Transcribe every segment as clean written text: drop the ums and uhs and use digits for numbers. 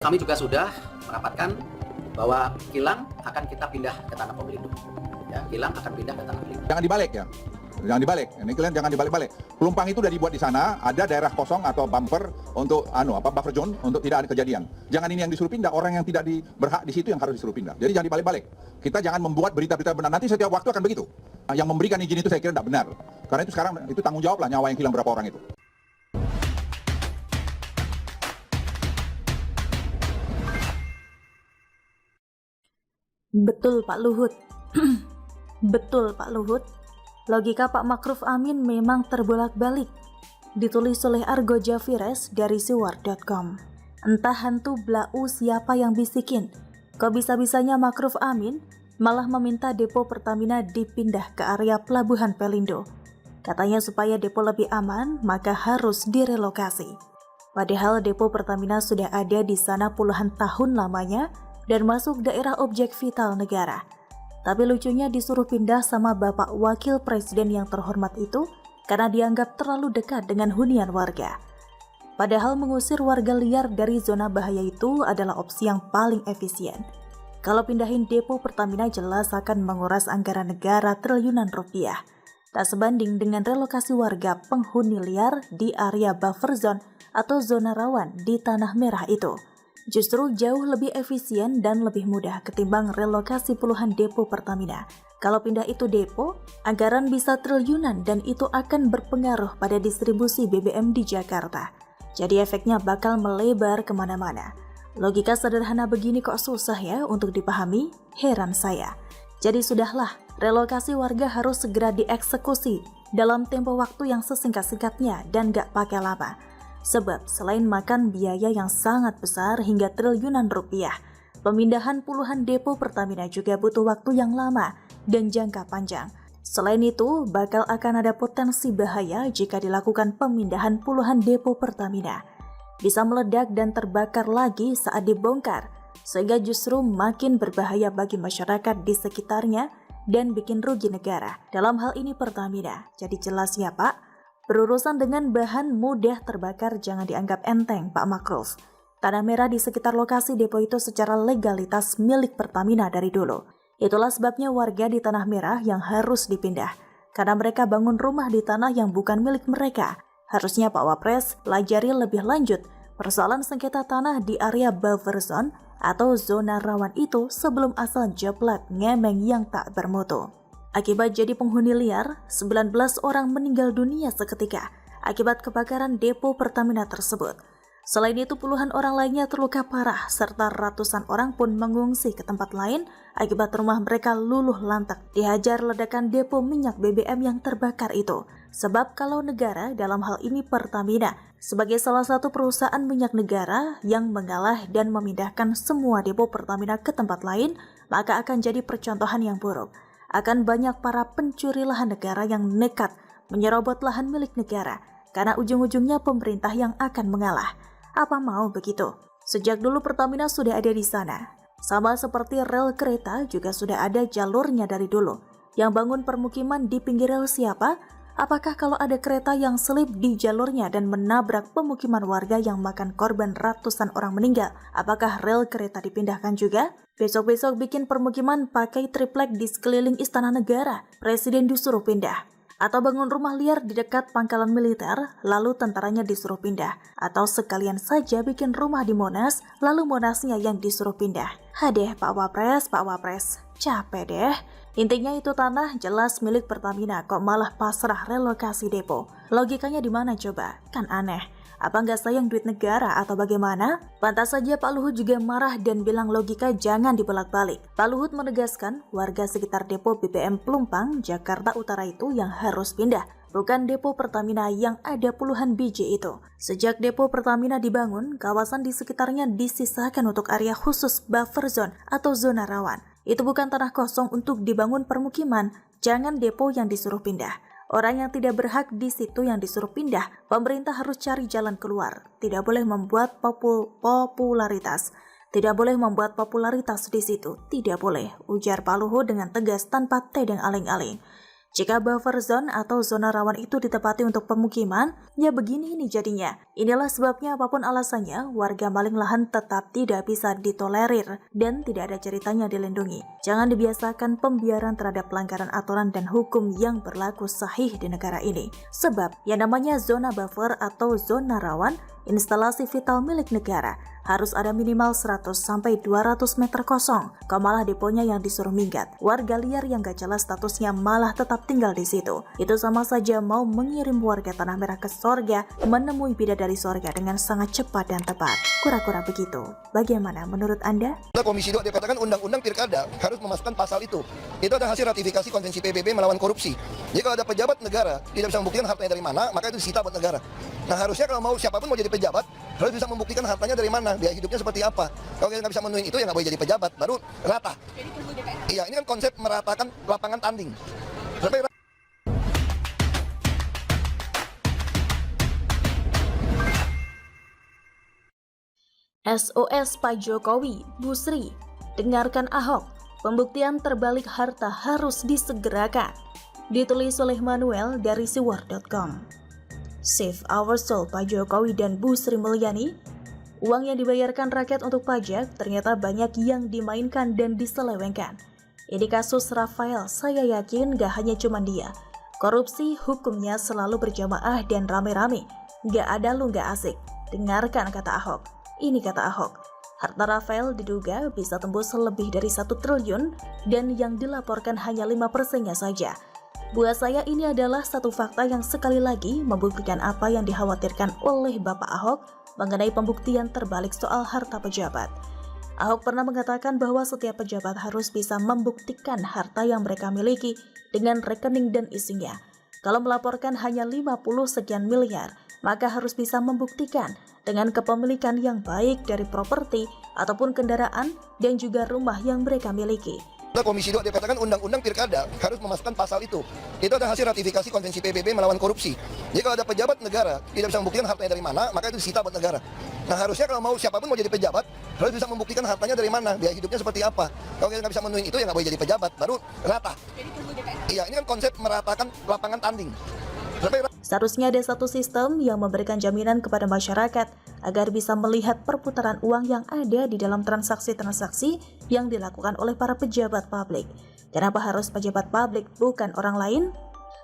Kami juga sudah merapatkan bahwa kilang akan kita pindah ke tanah Pomelindo. Ya, kilang akan pindah ke tanah Pomelindo. Jangan dibalik ya. Jangan dibalik. Ini kalian jangan dibalik-balik. Pelumpang itu udah dibuat di sana, ada daerah kosong atau bumper untuk buffer zone untuk tidak ada kejadian. Jangan ini yang disuruh pindah, orang yang tidak berhak di situ yang harus disuruh pindah. Jadi jangan dibalik-balik. Kita jangan membuat berita-berita benar. Nanti setiap waktu akan begitu. Yang memberikan izin itu saya kira tidak benar. Karena itu sekarang itu tanggung jawab lah nyawa yang hilang berapa orang itu. Betul Pak Luhut. Betul Pak Luhut. Logika Pak Makruf Amin memang terbolak-balik. Ditulis oleh Argo Javires dari siwar.com. Entah hantu blau siapa yang bisikin. Kok bisa-bisanya Makruf Amin malah meminta depo Pertamina dipindah ke area Pelabuhan Pelindo. Katanya supaya depo lebih aman, maka harus direlokasi. Padahal depo Pertamina sudah ada di sana puluhan tahun lamanya dan masuk daerah objek vital negara. Tapi lucunya disuruh pindah sama Bapak Wakil Presiden yang terhormat itu karena dianggap terlalu dekat dengan hunian warga. Padahal mengusir warga liar dari zona bahaya itu adalah opsi yang paling efisien. Kalau pindahin depo Pertamina jelas akan menguras anggaran negara triliunan rupiah. Tak sebanding dengan relokasi warga penghuni liar di area buffer zone atau zona rawan di Tanah Merah itu. Justru jauh lebih efisien dan lebih mudah ketimbang relokasi puluhan depo Pertamina. Kalau pindah itu depo, anggaran bisa triliunan dan itu akan berpengaruh pada distribusi BBM di Jakarta. Jadi efeknya bakal melebar kemana-mana. Logika sederhana begini kok susah ya untuk dipahami? Heran saya. Jadi sudahlah, relokasi warga harus segera dieksekusi dalam tempo waktu yang sesingkat-singkatnya dan gak pakai lama. Sebab selain makan biaya yang sangat besar hingga triliunan rupiah, pemindahan puluhan depo Pertamina juga butuh waktu yang lama dan jangka panjang. Selain itu, bakal akan ada potensi bahaya jika dilakukan pemindahan puluhan depo Pertamina. Bisa meledak dan terbakar lagi saat dibongkar, sehingga justru makin berbahaya bagi masyarakat di sekitarnya dan bikin rugi negara. Dalam hal ini Pertamina. Jadi jelas ya Pak, berurusan dengan bahan mudah terbakar jangan dianggap enteng Pak Makruf. Tanah Merah di sekitar lokasi depo itu secara legalitas milik Pertamina dari dulu. Itulah sebabnya warga di Tanah Merah yang harus dipindah. Karena mereka bangun rumah di tanah yang bukan milik mereka. Harusnya Pak Wapres pelajari lebih lanjut persoalan sengketa tanah di area buffer zone atau zona rawan itu sebelum asal jeplak ngemeng yang tak bermutu. Akibat jadi penghuni liar, 19 orang meninggal dunia seketika akibat kebakaran depo Pertamina tersebut. Selain itu puluhan orang lainnya terluka parah serta ratusan orang pun mengungsi ke tempat lain akibat rumah mereka luluh lantak dihajar ledakan depo minyak BBM yang terbakar itu. Sebab kalau negara, dalam hal ini Pertamina, sebagai salah satu perusahaan minyak negara yang mengalah dan memindahkan semua depo Pertamina ke tempat lain, maka akan jadi percontohan yang buruk. Akan banyak para pencuri lahan negara yang nekat menyerobot lahan milik negara karena ujung-ujungnya pemerintah yang akan mengalah. Apa mau begitu? Sejak dulu Pertamina sudah ada di sana. Sama seperti rel kereta juga sudah ada jalurnya dari dulu. Yang bangun permukiman di pinggir rel siapa? Apakah kalau ada kereta yang selip di jalurnya dan menabrak pemukiman warga yang makan korban ratusan orang meninggal, apakah rel kereta dipindahkan juga? Besok-besok bikin permukiman pakai triplek di sekeliling istana negara, presiden disuruh pindah. Atau bangun rumah liar di dekat pangkalan militer, lalu tentaranya disuruh pindah. Atau sekalian saja bikin rumah di Monas, lalu Monasnya yang disuruh pindah. Hadeh Pak Wapres, capek deh. Intinya itu tanah jelas milik Pertamina, kok malah pasrah relokasi depo. Logikanya di mana coba? Kan aneh. Apa nggak sayang duit negara atau bagaimana? Pantas saja Pak Luhut juga marah dan bilang logika jangan dibolak-balik. Pak Luhut menegaskan warga sekitar depo BBM Pelumpang, Jakarta Utara itu yang harus pindah, bukan depo Pertamina yang ada puluhan biji itu. Sejak depo Pertamina dibangun, kawasan di sekitarnya disisakan untuk area khusus buffer zone atau zona rawan. Itu bukan tanah kosong untuk dibangun permukiman, jangan depo yang disuruh pindah. Orang yang tidak berhak di situ yang disuruh pindah, pemerintah harus cari jalan keluar. Tidak boleh membuat popularitas. Tidak boleh membuat popularitas di situ. Tidak boleh, ujar Pak Luhut dengan tegas tanpa tedeng aling-aling. Jika buffer zone atau zona rawan itu ditempati untuk pemukiman, ya begini nih jadinya. Inilah sebabnya apapun alasannya, warga maling lahan tetap tidak bisa ditolerir dan tidak ada ceritanya dilindungi. Jangan dibiasakan pembiaran terhadap pelanggaran aturan dan hukum yang berlaku sahih di negara ini. Sebab yang namanya zona buffer atau zona rawan, instalasi vital milik negara, harus ada minimal 100-200 meter kosong. Kau malah deponya yang disuruh minggat. Warga liar yang gak jelas statusnya malah tetap tinggal di situ. Itu sama saja mau mengirim warga Tanah Merah ke sorga, menemui bidadari sorga dengan sangat cepat dan tepat. Kura-kura begitu. Bagaimana menurut Anda? Komisi 2 dikatakan undang-undang pilkada harus memasukkan pasal itu. Itu adalah hasil ratifikasi konvensi PBB melawan korupsi. Jika ada pejabat negara tidak bisa membuktikan hartanya dari mana, maka itu disita buat negara. Nah harusnya kalau mau siapapun mau jadi pejabat harus bisa membuktikan hartanya dari mana, biaya hidupnya seperti apa. Kalau kita nggak bisa memenuhi itu ya nggak boleh jadi pejabat, baru rata. Iya, ini kan konsep meratakan lapangan tanding. Sampai SOS Pak Jokowi, Bu Sri, dengarkan Ahok, pembuktian terbalik harta harus disegerakan. Ditulis oleh Manuel dari siwar.com. Save our soul Pak Jokowi dan Bu Sri Mulyani. Uang yang dibayarkan rakyat untuk pajak ternyata banyak yang dimainkan dan diselewengkan. Ini kasus Rafael, saya yakin gak hanya cuma dia. Korupsi hukumnya selalu berjamaah dan rame-rame. Gak ada lu gak asik. Dengarkan kata Ahok. Ini kata Ahok. Harta Rafael diduga bisa tembus lebih dari 1 triliun dan yang dilaporkan hanya 5%-nya saja. Buat saya ini adalah satu fakta yang sekali lagi membuktikan apa yang dikhawatirkan oleh Bapak Ahok mengenai pembuktian terbalik soal harta pejabat. Ahok pernah mengatakan bahwa setiap pejabat harus bisa membuktikan harta yang mereka miliki dengan rekening dan isinya. Kalau melaporkan hanya 50 sekian miliar, maka harus bisa membuktikan dengan kepemilikan yang baik dari properti ataupun kendaraan dan juga rumah yang mereka miliki. Komisi 2 dikatakan undang-undang pilkada harus memasukkan pasal itu. Itu adalah hasil ratifikasi konvensi PBB melawan korupsi. Jika ada pejabat negara tidak bisa membuktikan hartanya dari mana, maka itu disita buat negara. Nah harusnya kalau mau siapapun mau jadi pejabat harus bisa membuktikan hartanya dari mana, biaya hidupnya seperti apa. Kalau kita nggak bisa memenuhi itu ya nggak boleh jadi pejabat, baru rata. Iya, ini kan konsep meratakan lapangan tanding. Seharusnya ada satu sistem yang memberikan jaminan kepada masyarakat agar bisa melihat perputaran uang yang ada di dalam transaksi-transaksi yang dilakukan oleh para pejabat publik. Kenapa harus pejabat publik bukan orang lain?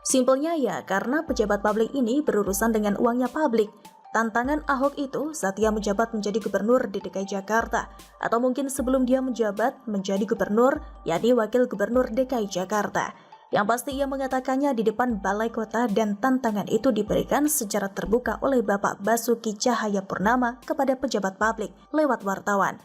Simpelnya ya karena pejabat publik ini berurusan dengan uangnya publik. Tantangan Ahok itu saat ia menjabat menjadi gubernur di DKI Jakarta atau mungkin sebelum dia menjabat menjadi gubernur, yakni wakil gubernur DKI Jakarta. Yang pasti ia mengatakannya di depan balai kota dan tantangan itu diberikan secara terbuka oleh Bapak Basuki Cahayapurnama kepada pejabat publik lewat wartawan.